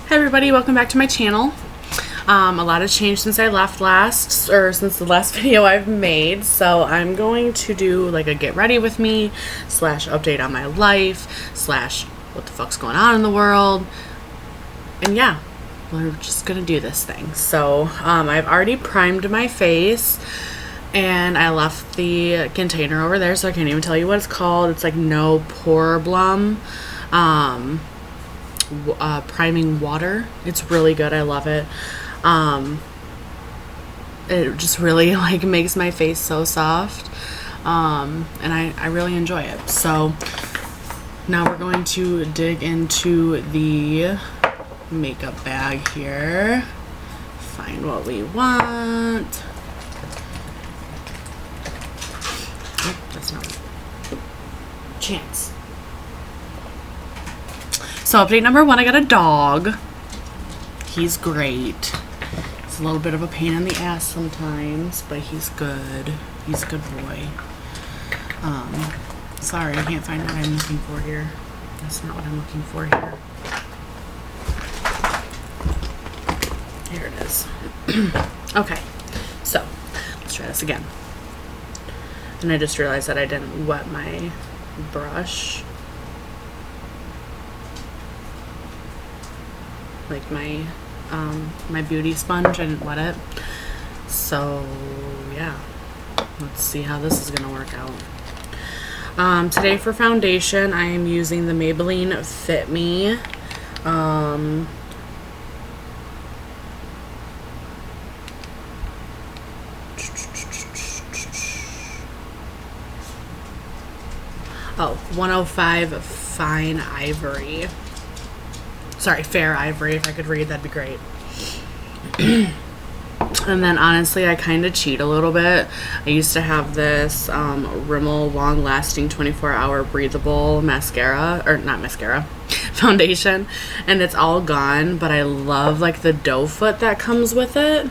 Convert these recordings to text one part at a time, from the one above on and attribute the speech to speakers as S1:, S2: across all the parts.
S1: Hi everybody, welcome back to my channel. A lot has changed since I left since the last video I've made, so I'm going to do like a get ready with me / update on my life / what the fuck's going on in the world. And yeah, we're just gonna do this thing. So I've already primed my face and I left the container over there, so I can't even tell you what it's called. It's like No Problem priming water. It's really good. I love it. It just really like makes my face so soft, and I really enjoy it. So now we're going to dig into the makeup bag here, find what we want. Oh, that's not chance. So update number 1, I got a dog. He's great. It's a little bit of a pain in the ass sometimes, but he's good. He's a good boy. Sorry, I can't find what I'm looking for here. That's not what I'm looking for here. Here it is. Okay, so let's try this again. And I just realized that I didn't wet my brush. Like my my beauty sponge, I didn't wet it. So yeah, let's see how this is gonna work out. Today for foundation, I am using the Maybelline Fit Me. Oh, 105 Fine Ivory. Sorry, Fair Ivory. If I could read, that'd be great. And then honestly, I kind of cheat a little bit. I used to have this Rimmel Long Lasting 24-Hour Breathable Mascara, or not mascara, foundation, and it's all gone, but I love like the doe foot that comes with it.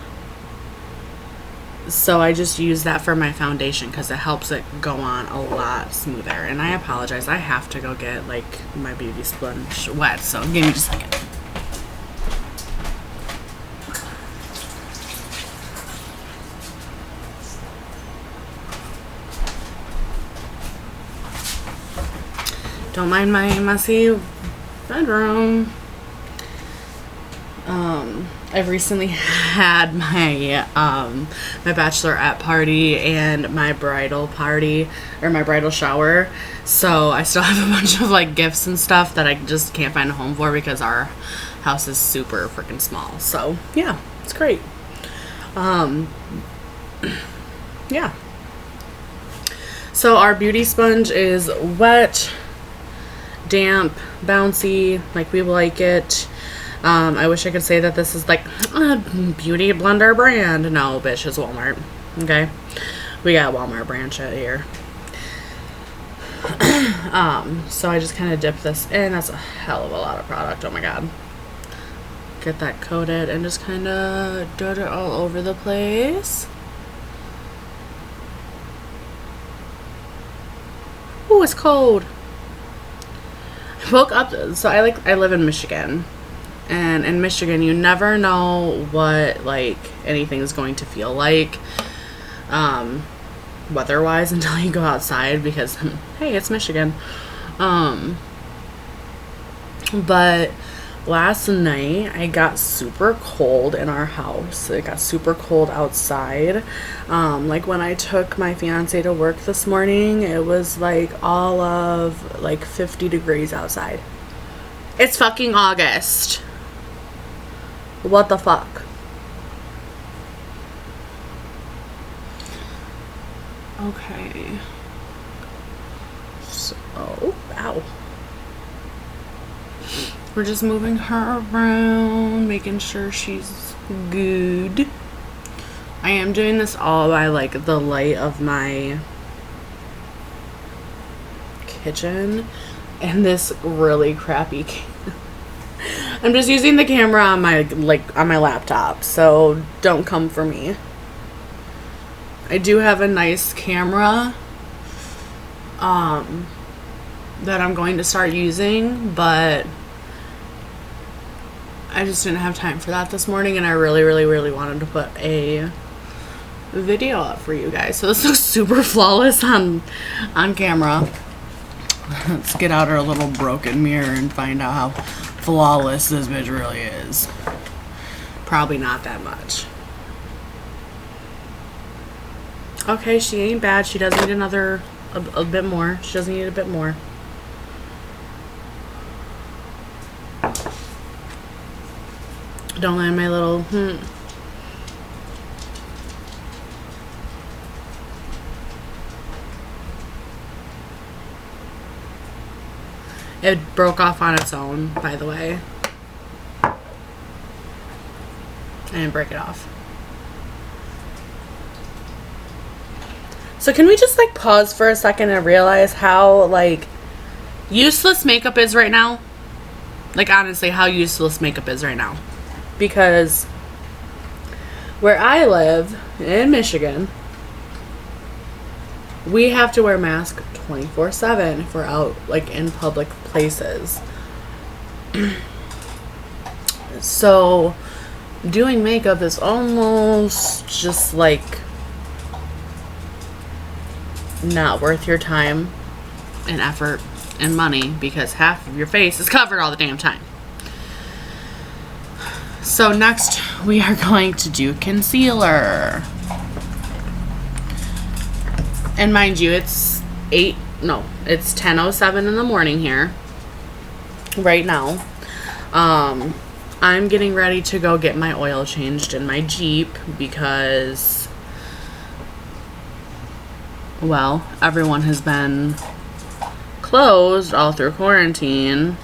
S1: So I just use that for my foundation because it helps it go on a lot smoother. And I apologize, I have to go get like my beauty sponge wet, so give me just a second. Don't mind my messy bedroom. I've recently had my my bachelorette party and my bridal party, or my bridal shower, so I still have a bunch of like gifts and stuff that I just can't find a home for because our house is super freaking small. So yeah, it's great. Yeah, so our beauty sponge is wet, damp, bouncy, like we like it. I wish I could say that this is like a beauty blender brand. No, bitch, it's Walmart. Okay, we got Walmart brand shit here. So I just kind of dip this in. That's a hell of a lot of product. Oh my god. Get that coated and just kind of dot it all over the place. Ooh, it's cold. I woke up, so I live in Michigan. And in Michigan, you never know what like anything is going to feel like weather-wise until you go outside, because hey, it's Michigan. But last night I got super cold in our house. It got super cold outside. Like when I took my fiance to work this morning, it was like all of like 50 degrees outside. It's fucking August. What the fuck? Okay. So, ow. We're just moving her around, making sure she's good. I am doing this all by like the light of my kitchen and this really crappy I'm just using the camera on my laptop, so don't come for me. I do have a nice camera that I'm going to start using, but I just didn't have time for that this morning, and I really, really, really wanted to put a video up for you guys. So this looks super flawless on camera. Let's get out our little broken mirror and find out how flawless this bitch really is. Probably not that much. Okay, she ain't bad. She does need another, a bit more. She does need a bit more. Don't land my little, It broke off on its own, by the way. I didn't break it off. So can we just like pause for a second and realize how like useless makeup is right now? Like honestly, how useless makeup is right now. Because where I live in Michigan, we have to wear masks 24/7 if we're out like in public places. So doing makeup is almost just like not worth your time and effort and money because half of your face is covered all the damn time. So next we are going to do concealer. And mind you, it's 10:07 in the morning here right now. I'm getting ready to go get my oil changed in my Jeep because, well, everyone has been closed all through quarantine.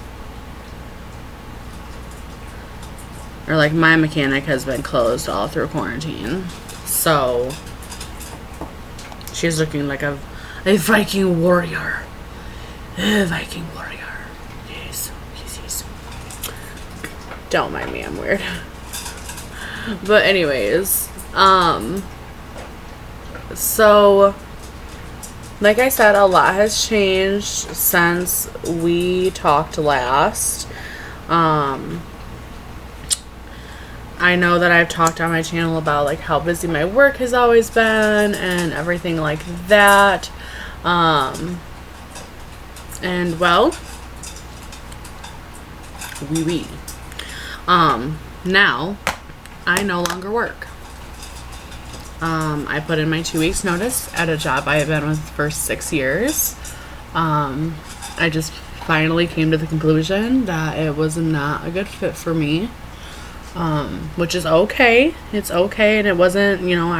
S1: Or like my mechanic has been closed all through quarantine. So she's looking like a Viking warrior. A Viking warrior. Yes. Don't mind me, I'm weird. But anyways, so like I said, a lot has changed since we talked last. I know that I've talked on my channel about like how busy my work has always been and everything like that. And well, now I no longer work. I put in my 2 weeks notice at a job I have been with for 6 years. I just finally came to the conclusion that it was not a good fit for me. Which is okay. It's okay, and it wasn't, you know,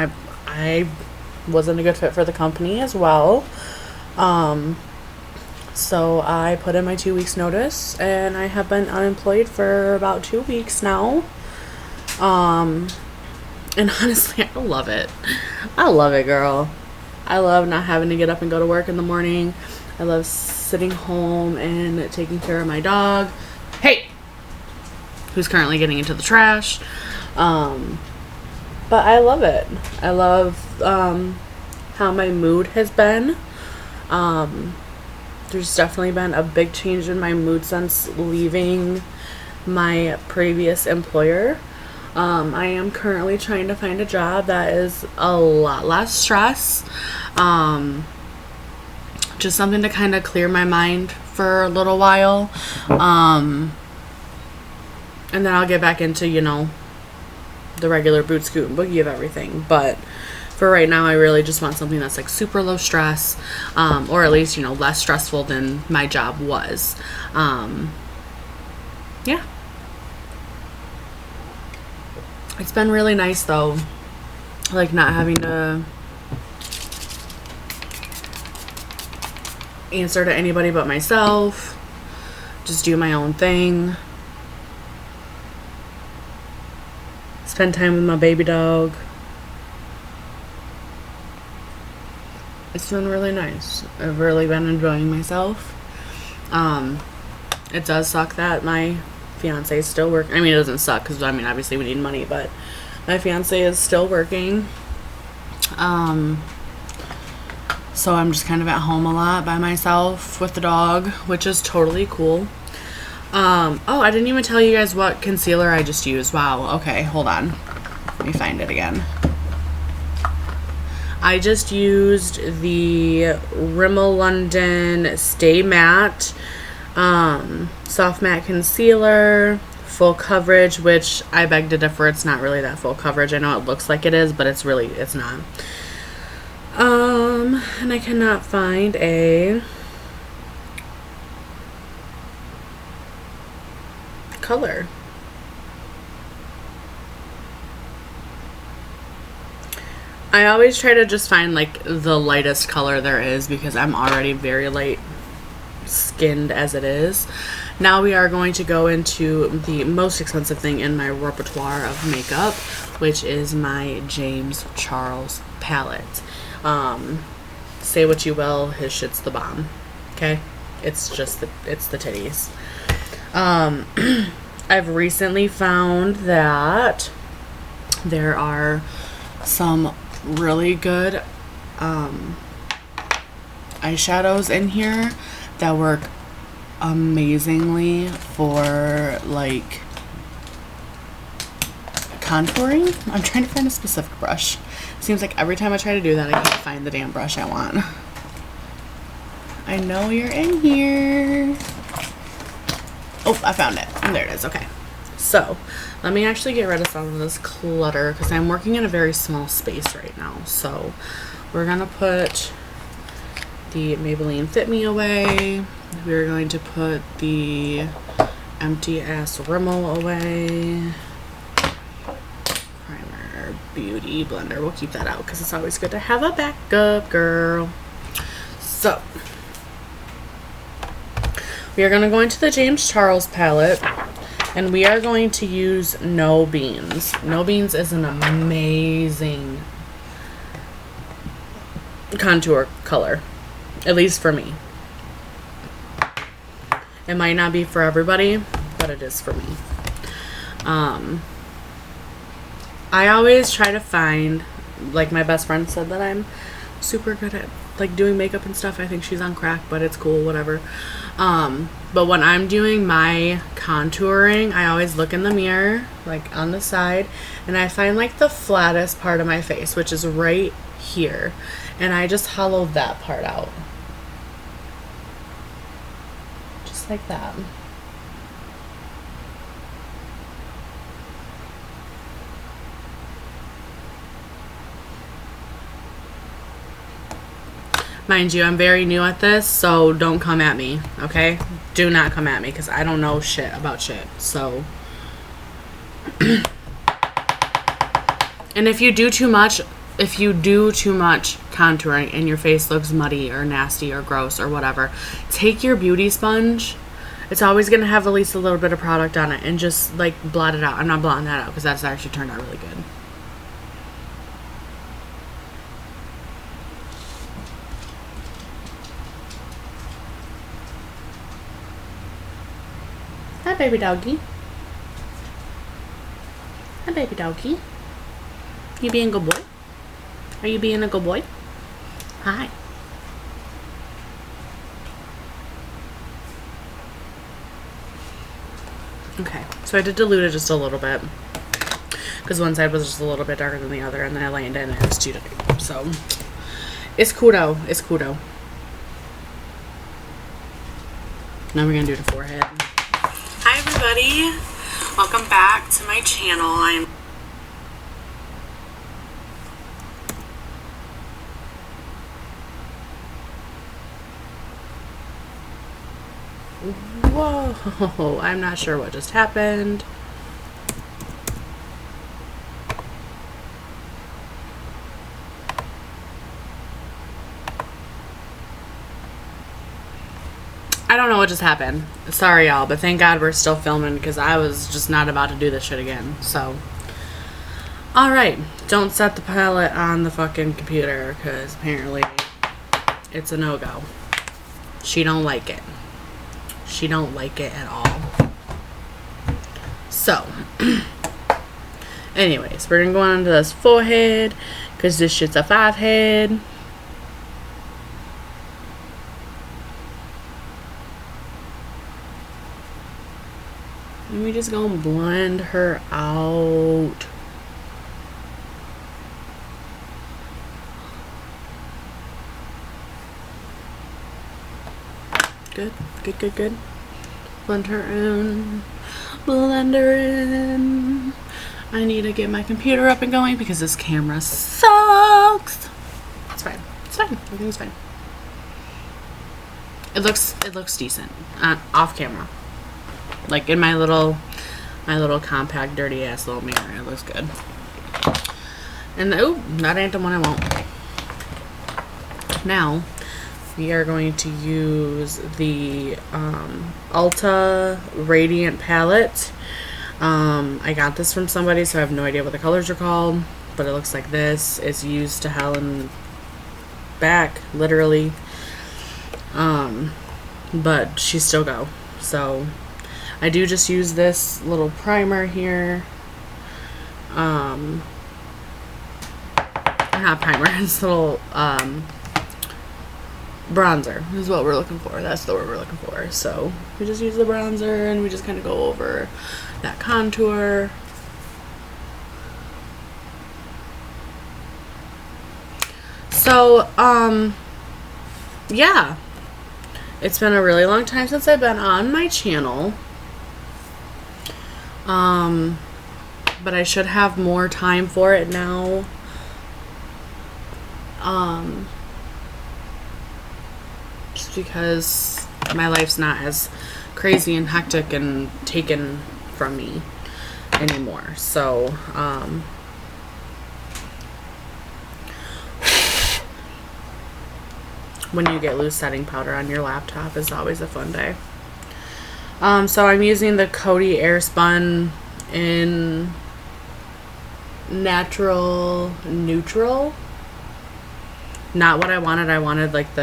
S1: I wasn't a good fit for the company as well. So I put in my 2 weeks notice, and I have been unemployed for about 2 weeks now. And honestly, I love it. I love it, girl. I love not having to get up and go to work in the morning. I love sitting home and taking care of my dog. Hey! Who's currently getting into the trash. But I love it. I love how my mood has been. There's definitely been a big change in my mood since leaving my previous employer. I am currently trying to find a job that is a lot less stress. Just something to kind of clear my mind for a little while. And then I'll get back into, you know, the regular boot, scoot, and boogie of everything. But for right now, I really just want something that's like super low stress, or at least, you know, less stressful than my job was. Yeah. It's been really nice though, like not having to answer to anybody but myself, just do my own thing. Spend time with my baby dog. It's been really nice. I've really been enjoying myself. It does suck that my fiance is still working. I mean, it doesn't suck because, I mean, obviously we need money, but my fiance is still working. So I'm just kind of at home a lot by myself with the dog, which is totally cool. Oh, I didn't even tell you guys what concealer I just used. Wow. Okay, hold on. Let me find it again. I just used the Rimmel London Stay Matte Soft Matte Concealer, full coverage, which I beg to differ. It's not really that full coverage. I know it looks like it is, but it's not. And I cannot find a color. I always try to just find like the lightest color there is because I'm already very light skinned as it is. Now we are going to go into the most expensive thing in my repertoire of makeup, which is my James Charles palette. Say what you will, his shit's the bomb. Okay? It's just it's the titties. I've recently found that there are some really good eyeshadows in here that work amazingly for like contouring. I'm trying to find a specific brush. Seems like every time I try to do that I can't find the damn brush I want. I know you're in here. Oh, I found it. And there it is. Okay. So, let me actually get rid of some of this clutter because I'm working in a very small space right now. So, we're going to put the Maybelline Fit Me away. We're going to put the empty ass Rimmel away. Primer, Beauty Blender. We'll keep that out because it's always good to have a backup, girl. So, we are going to go into the James Charles palette, and we are going to use No Beans. No Beans is an amazing contour color, at least for me. It might not be for everybody, but it is for me. I always try to find, like my best friend said that I'm super good at like doing makeup and stuff. I think she's on crack, but it's cool, whatever. But when I'm doing my contouring, I always look in the mirror, like on the side, and I find like the flattest part of my face, which is right here, and I just hollow that part out. Just like that. Mind you, I'm very new at this, so don't come at me, okay? Do not come at me, because I don't know shit about shit, so. And if you do too much contouring and your face looks muddy or nasty or gross or whatever, take your beauty sponge. It's always going to have at least a little bit of product on it, and just, like, blot it out. I'm not blotting that out, because that's actually turned out really good. Hi, baby doggy. Hi, baby doggy. You being a good boy? Are you being a good boy? Hi. Okay, so I did dilute it just a little bit because one side was just a little bit darker than the other, and then I lined it and it was too dark. So it's kudo. It's kudo. Now we're gonna do the forehead. Hi everybody, welcome back to my channel. Whoa, I'm not sure what just happened. I don't know what just happened. Sorry y'all, but thank God we're still filming because I was just not about to do this shit again. So, alright, don't set the palette on the fucking computer because apparently it's a no-go. She don't like it. She don't like it at all. So, anyways, we're gonna go on to this forehead because this shit's a 5 head. just gonna blend her out. Good, good, good, good. Blend her in. Blend her in. I need to get my computer up and going because this camera sucks. It's fine. It's fine. Everything's fine. It looks decent off camera. Like in my little compact dirty ass little mirror, it looks good. And oh, that ain't the one I want. Now we are going to use the Ulta Radiant palette. I got this from somebody, so I have no idea what the colors are called, but it looks like this. It's used to hell and back, literally. But she still go. So I do just use this little primer here. Not primer, it's little bronzer is what we're looking for. That's the word we're looking for. So we just use the bronzer and we just kind of go over that contour. So yeah, it's been a really long time since I've been on my channel, but I should have more time for it now. Just because my life's not as crazy and hectic and taken from me anymore. So, when you get loose setting powder on your laptop is always a fun day. So I'm using the Coty Airspun in Natural Neutral. Not what I wanted. I wanted like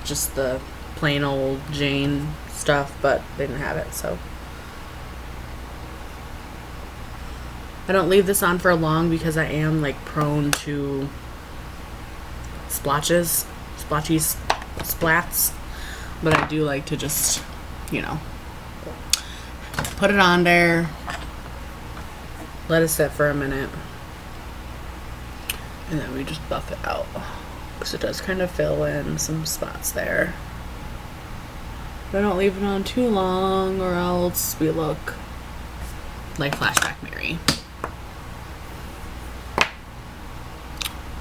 S1: just the plain old Jane stuff, but they didn't have it, so I don't leave this on for long because I am like prone to splotchy splats, but I do like to just, you know, put it on there, let it sit for a minute, and then we just buff it out because it does kind of fill in some spots there. But I don't leave it on too long or else we look like Flashback Mary.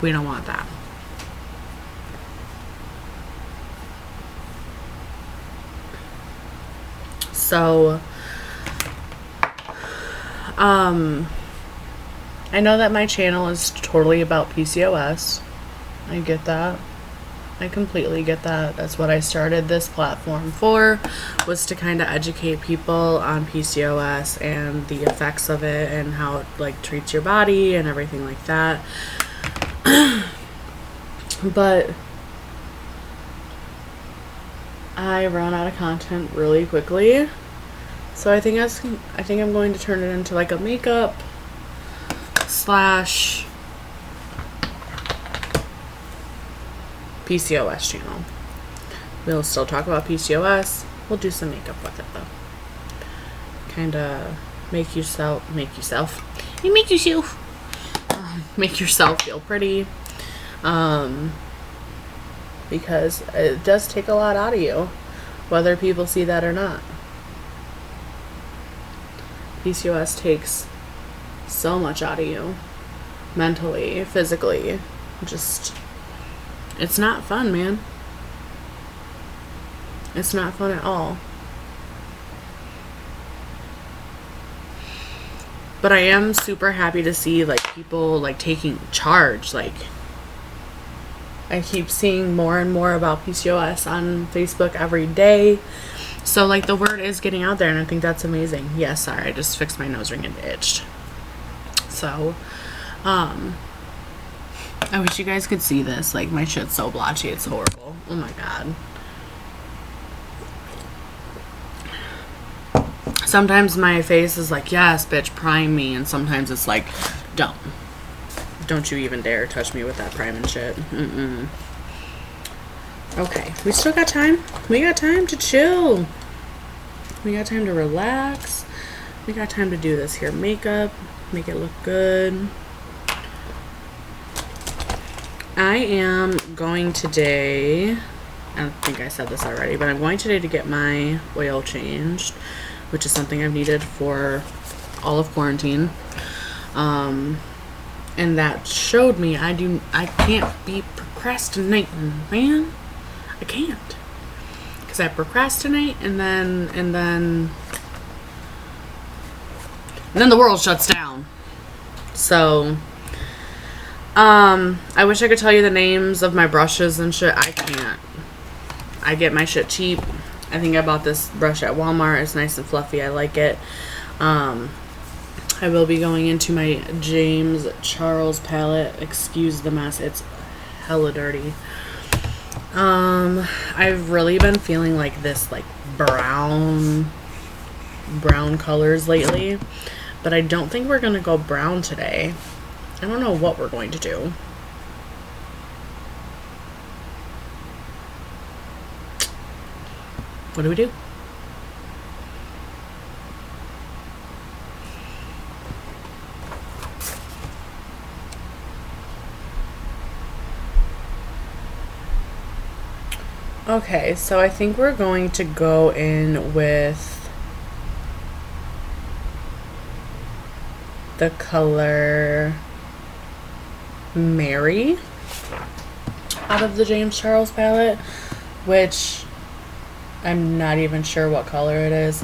S1: We don't want that. So, I know that my channel is totally about PCOS. I get that. I completely get that. That's what I started this platform for, was to kind of educate people on PCOS and the effects of it and how it like treats your body and everything like that. But I run out of content really quickly, so I think I'm going to turn it into like a makeup / PCOS channel. We'll still talk about PCOS. We'll do some makeup with it though. Kind of make yourself feel pretty. Because it does take a lot out of you, whether people see that or not. PCOS takes so much out of you, mentally, physically. Just, it's not fun, man. It's not fun at all. But I am super happy to see like people like taking charge. Like, I keep seeing more and more about PCOS on Facebook every day. So like the word is getting out there, and I think that's amazing. Yeah, sorry, I just fixed my nose ring and it itched. So, I wish you guys could see this. Like, my shit's so blotchy, it's horrible. Oh my god. Sometimes my face is like, yes, bitch, prime me. And sometimes it's like, don't you even dare touch me with that priming shit. Okay, we still got time. We got time to chill. We got time to relax. We got time to do this hair makeup, make it look good. I am going today, I don't think I said this already, but I'm going today to get my oil changed, which is something I've needed for all of quarantine. And that showed me I can't be procrastinating, man. I can't. Because I procrastinate and then the world shuts down. So I wish I could tell you the names of my brushes and shit. I can't. I get my shit cheap. I think I bought this brush at Walmart. It's nice and fluffy. I like it. I will be going into my James Charles palette. Excuse the mess. It's hella dirty. I've really been feeling like this, like brown colors lately, but I don't think we're gonna go brown today. I don't know what we're going to do. What do we do? Okay, so I think we're going to go in with the color Mary out of the James Charles palette, which I'm not even sure what color it is.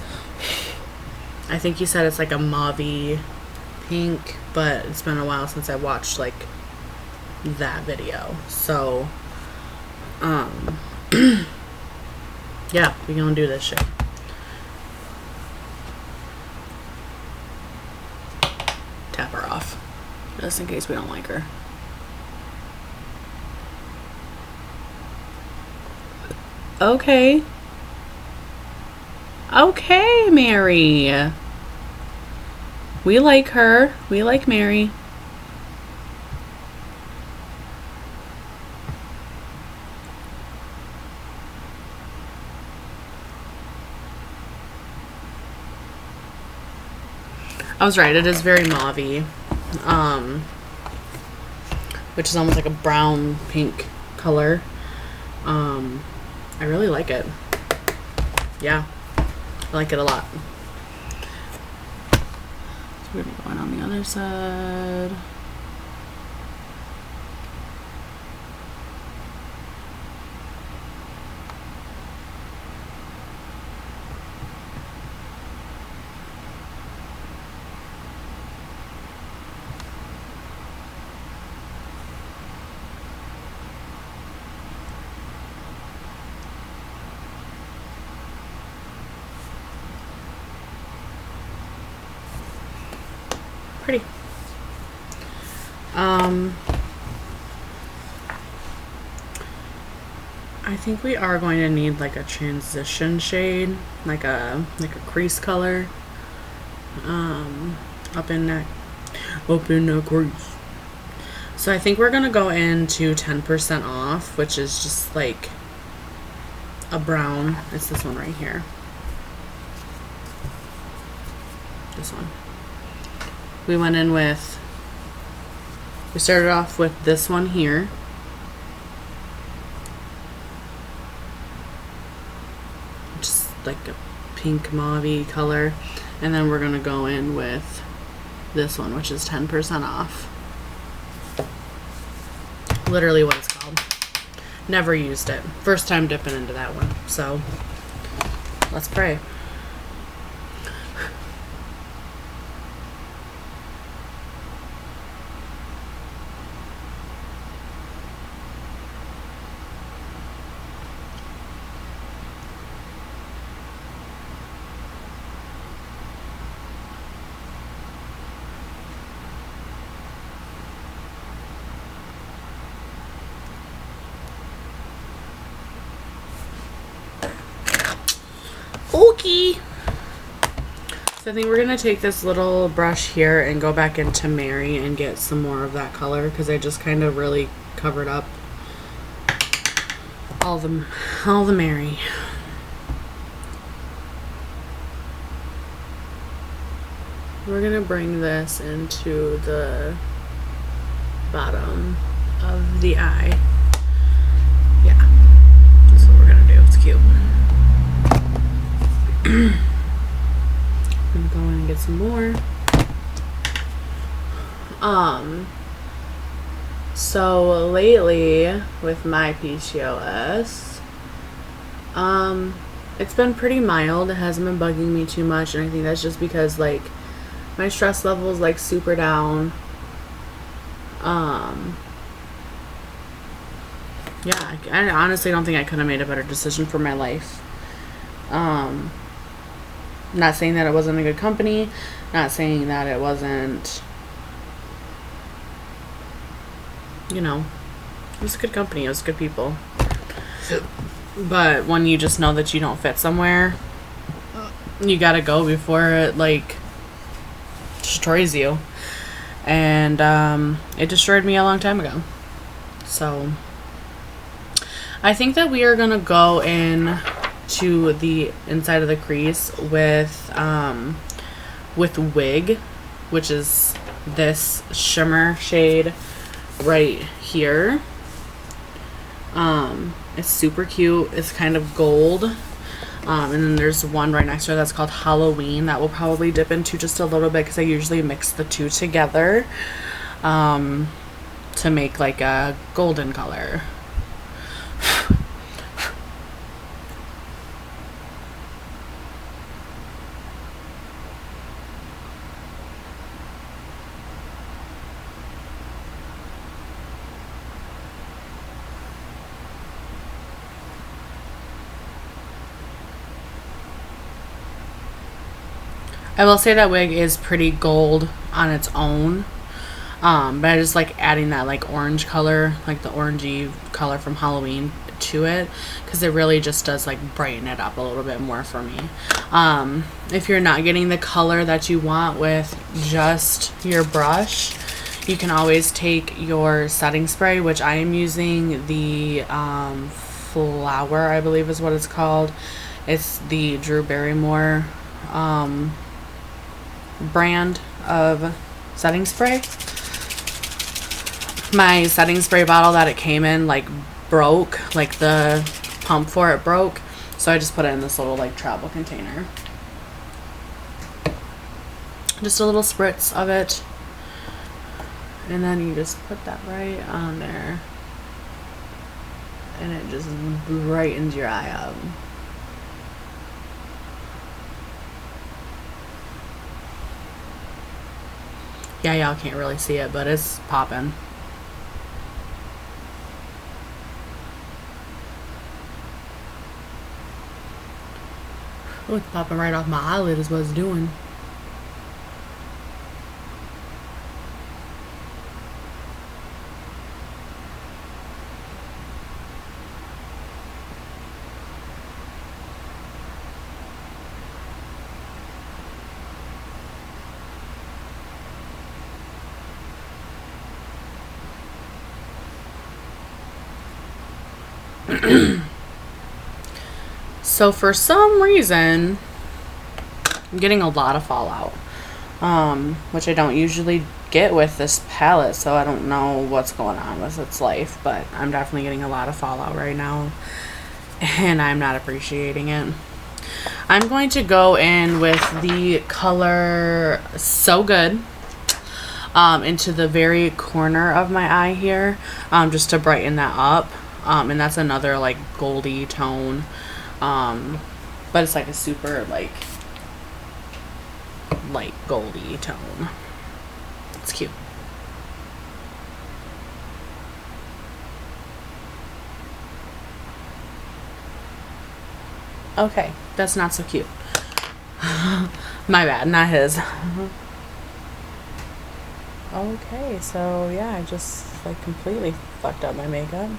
S1: I think he said it's like a mauvey pink, but it's been a while since I watched like that video. So yeah, we gonna do this shit. Tap her off, just in case we don't like her. Okay. Okay, Mary. We like her. We like Mary. I was right, it is very mauvey, which is almost like a brown pink color. I really like it. Yeah, I like it a lot. So we're gonna go in on the other side. Pretty. I think we are going to need like a transition shade, like a crease color, up in that crease. So I think we're gonna go into 10% off, which is just like a brown. It's this one right here. This one. We went in with, we started off with this one here. Just like a pink mauve color. And then we're going to go in with this one, which is 10% off. Literally what it's called. Never used it. First time dipping into that one. So, let's pray. Okay. So I think we're going to take this little brush here and go back into Mary and get some more of that color, because I just kind of really covered up all the Mary. we're gonna bring this into the bottom of the eye. Yeah, that's what we're gonna do. It's cute. I'm gonna go in and get some more. So lately with my PCOS, it's been pretty mild. It hasn't been bugging me too much, and I think that's just because like my stress level is like super down. Yeah, I honestly don't think I could have made a better decision for my life. Not saying that it wasn't a good company, not saying that it wasn't, you know, it was a good company, it was good people. But when you just know that you don't fit somewhere, you gotta go before it like destroys you. And it destroyed me a long time ago. So I think that we are gonna go in to the inside of the crease with wig, which is this shimmer shade right here. It's super cute. It's kind of gold. And then there's one right next to it that's called Halloween that we'll probably dip into just a little bit because I usually mix the two together to make like a golden color. I will say that wig is pretty gold on its own. But I just like adding that like orange color, like the orangey color from Halloween to it, because it really just does like brighten it up a little bit more for me. If you're not getting the color that you want with just your brush, you can always take your setting spray, which I am using the Flower, I believe is what it's called. It's the Drew Barrymore brand of setting spray. My setting spray bottle that it came in like broke, like the pump for it broke, so I just put it in this little like travel container. Just a little spritz of it, and then you just put that right on there, and it just brightens your eye up. Yeah, y'all can't really see it, but it's popping. Oh, it's popping right off my eyelid is what it's doing. So for some reason, I'm getting a lot of fallout, which I don't usually get with this palette, so I don't know what's going on with its life, but I'm definitely getting a lot of fallout right now, and I'm not appreciating it. I'm going to go in with the color So Good into the very corner of my eye here, just to brighten that up. And that's another like goldy tone, but it's like a super like light goldy tone. It's cute. Okay, that's not so cute. My bad, not his. Okay, so yeah, I just like completely fucked up my makeup.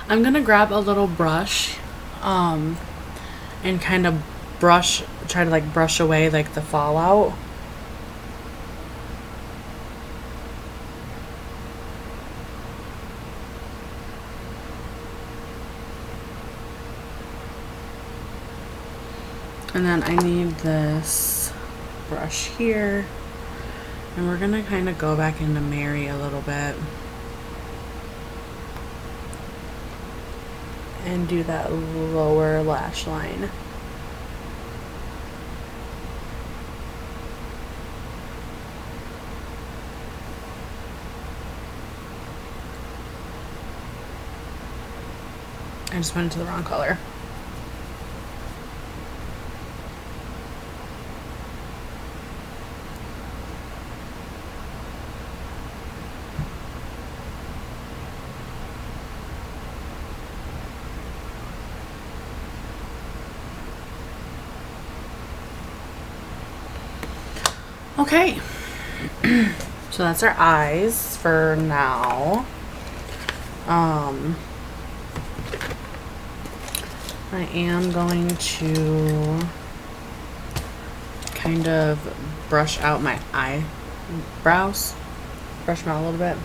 S1: I'm gonna grab a little brush and kind of try to like brush away like the fallout. And then I need this brush here, and we're gonna kind of go back into Mary a little bit and do that lower lash line. I just went into the wrong color. Okay, so that's our eyes for now. I am going to kind of brush out my eyebrows, brush them out a little bit.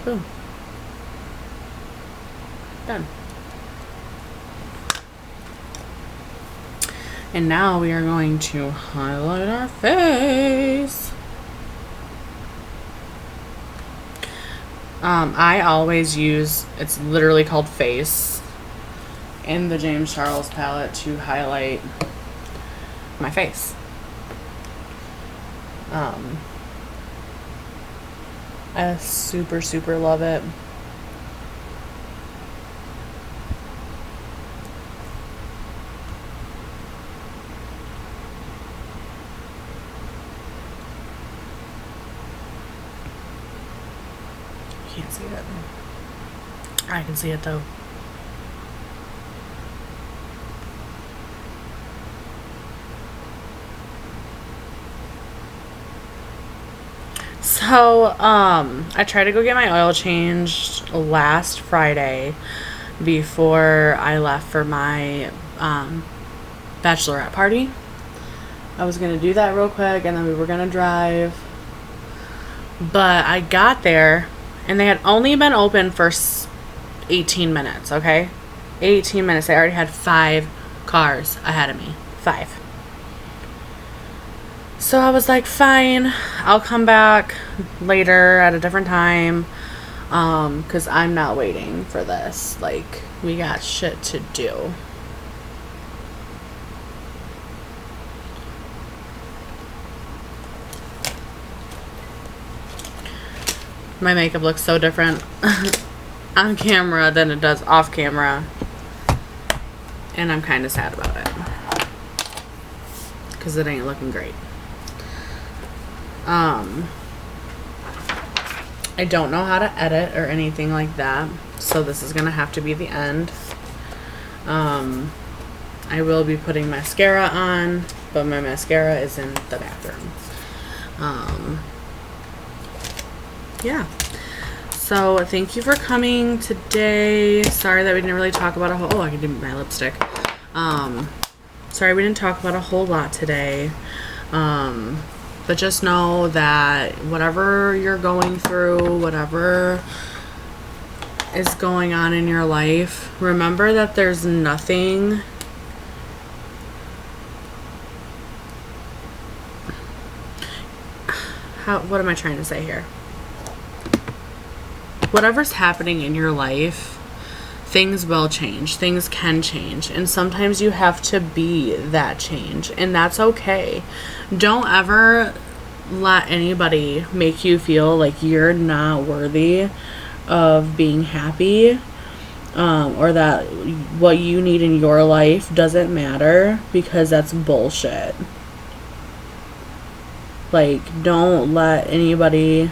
S1: Boom. Done. And now we are going to highlight our face. I always use, it's literally called Face, in the James Charles palette to highlight my face. I super love it. Can't see it. I can see it though. So, I tried to go get my oil changed last Friday before I left for my bachelorette party. I was gonna do that real quick and then we were gonna drive. But I got there and they had only been open for 18 minutes, okay? 18 minutes. They already had 5 cars ahead of me. 5. So I was like, fine, I'll come back later at a different time, because I'm not waiting for this. Like, we got shit to do. My makeup looks so different on camera than it does off camera, and I'm kind of sad about it because it ain't looking great. I don't know how to edit or anything like that, so this is gonna have to be the end. I will be putting mascara on, but my mascara is in the bathroom. Yeah. So thank you for coming today. Sorry that we didn't really talk about a whole, I can do my lipstick. Sorry we didn't talk about a whole lot today. But just know that whatever you're going through, whatever is going on in your life, remember that there's nothing what am I trying to say here? Whatever's happening in your life, things will change. Things can change. And sometimes you have to be that change. And that's okay. Don't ever let anybody make you feel like you're not worthy of being happy, or that what you need in your life doesn't matter, because that's bullshit. Like, don't let anybody,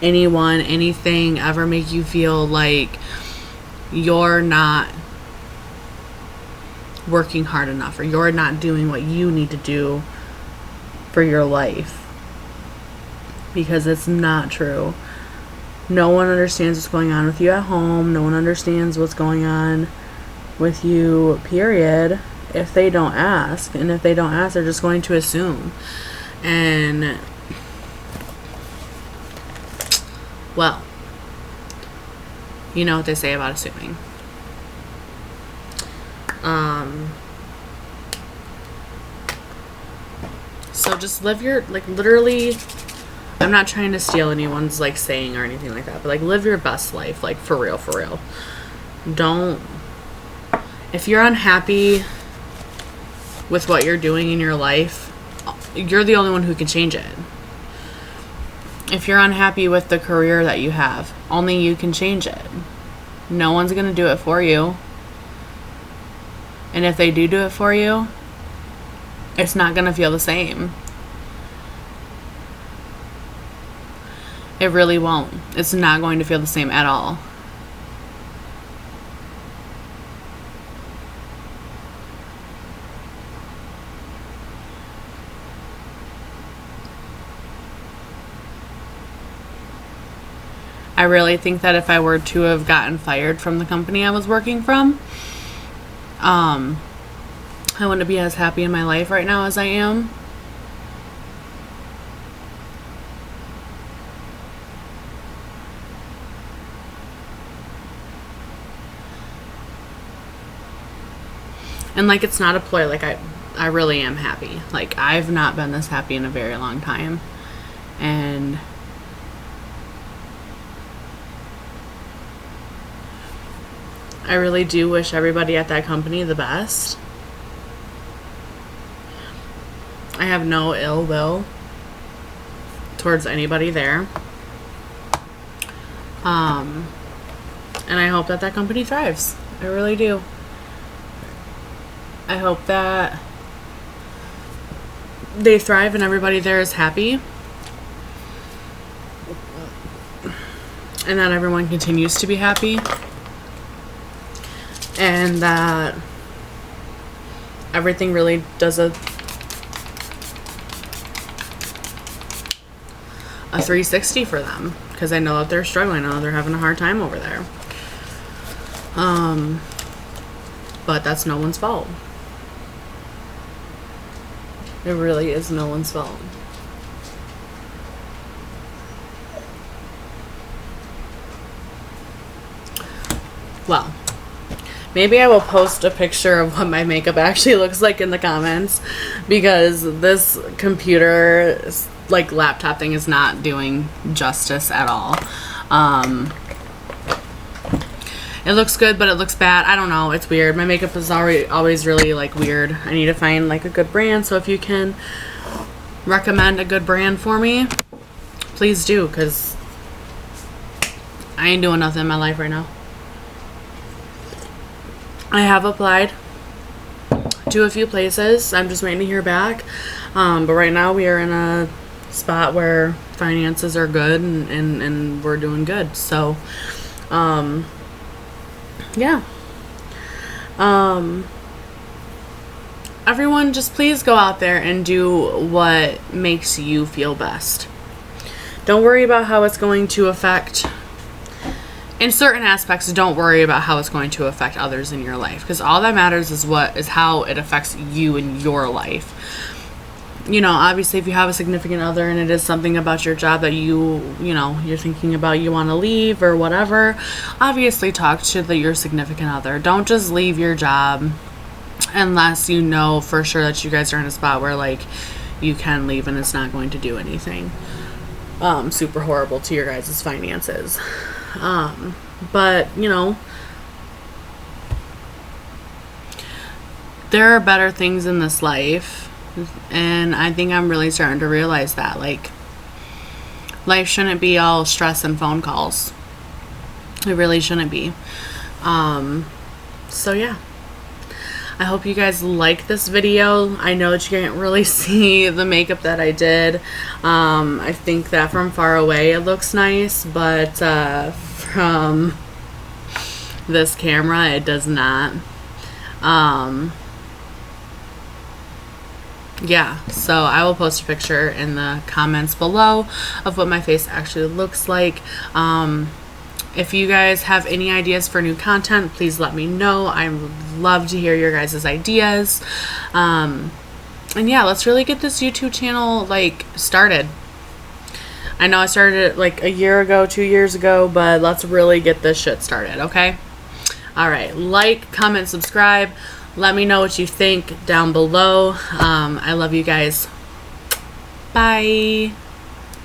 S1: anyone, anything ever make you feel like you're not working hard enough, or you're not doing what you need to do for your life, because it's not true. No one understands what's going on with you at home. No one understands what's going on with you, period, if they don't ask. And if they don't ask, they're just going to assume. And, well, you know what they say about assuming. So just live your, like, literally, I'm not trying to steal anyone's, like, saying or anything like that, but, like, live your best life, like, for real, for real. Don't, if you're unhappy with what you're doing in your life, you're the only one who can change it. If you're unhappy with the career that you have, only you can change it. No one's going to do it for you. And if they do it for you, it's not going to feel the same. It really won't. It's not going to feel the same at all. I really think that if I were to have gotten fired from the company I was working from, I wouldn't be as happy in my life right now as I am. And, like, it's not a ploy. Like, I really am happy. Like, I've not been this happy in a very long time. And I really do wish everybody at that company the best. I have no ill will towards anybody there. And I hope that that company thrives. I really do. I hope that they thrive and everybody there is happy. And that everyone continues to be happy. And that everything really does a 360 for them, because I know that they're struggling. I know they're having a hard time over there. But that's no one's fault. It really is no one's fault. Well, maybe I will post a picture of what my makeup actually looks like in the comments, because this computer, like, laptop thing is not doing justice at all. It looks good, but it looks bad. I don't know. It's weird. My makeup is always really, like, weird. I need to find, like, a good brand. So if you can recommend a good brand for me, please do, because I ain't doing nothing in my life right now. I have applied to a few places. I'm just waiting to hear back. But right now we are in a spot where finances are good and we're doing good. So, yeah. Everyone, just please go out there and do what makes you feel best. Don't worry about how it's going to affect, in certain aspects, don't worry about how it's going to affect others in your life, because all that matters is how it affects you in your life. You know, obviously, if you have a significant other and it is something about your job that you're thinking about, you want to leave or whatever, obviously talk to your significant other. Don't just leave your job unless you know for sure that you guys are in a spot where, like, you can leave and it's not going to do anything super horrible to your guys' finances. But, you know, there are better things in this life. And I think I'm really starting to realize that, like, life shouldn't be all stress and phone calls. It really shouldn't be. So yeah. I hope you guys like this video. I know that you can't really see the makeup that I did. I think that from far away it looks nice, but from this camera it does not. yeah, so I will post a picture in the comments below of what my face actually looks like. If you guys have any ideas for new content, please let me know. I would love to hear your guys' ideas. And yeah, let's really get this YouTube channel like started. I know I started it like a year ago, 2 years ago, but let's really get this shit started, okay? All right, like, comment, subscribe. Let me know what you think down below. I love you guys. Bye.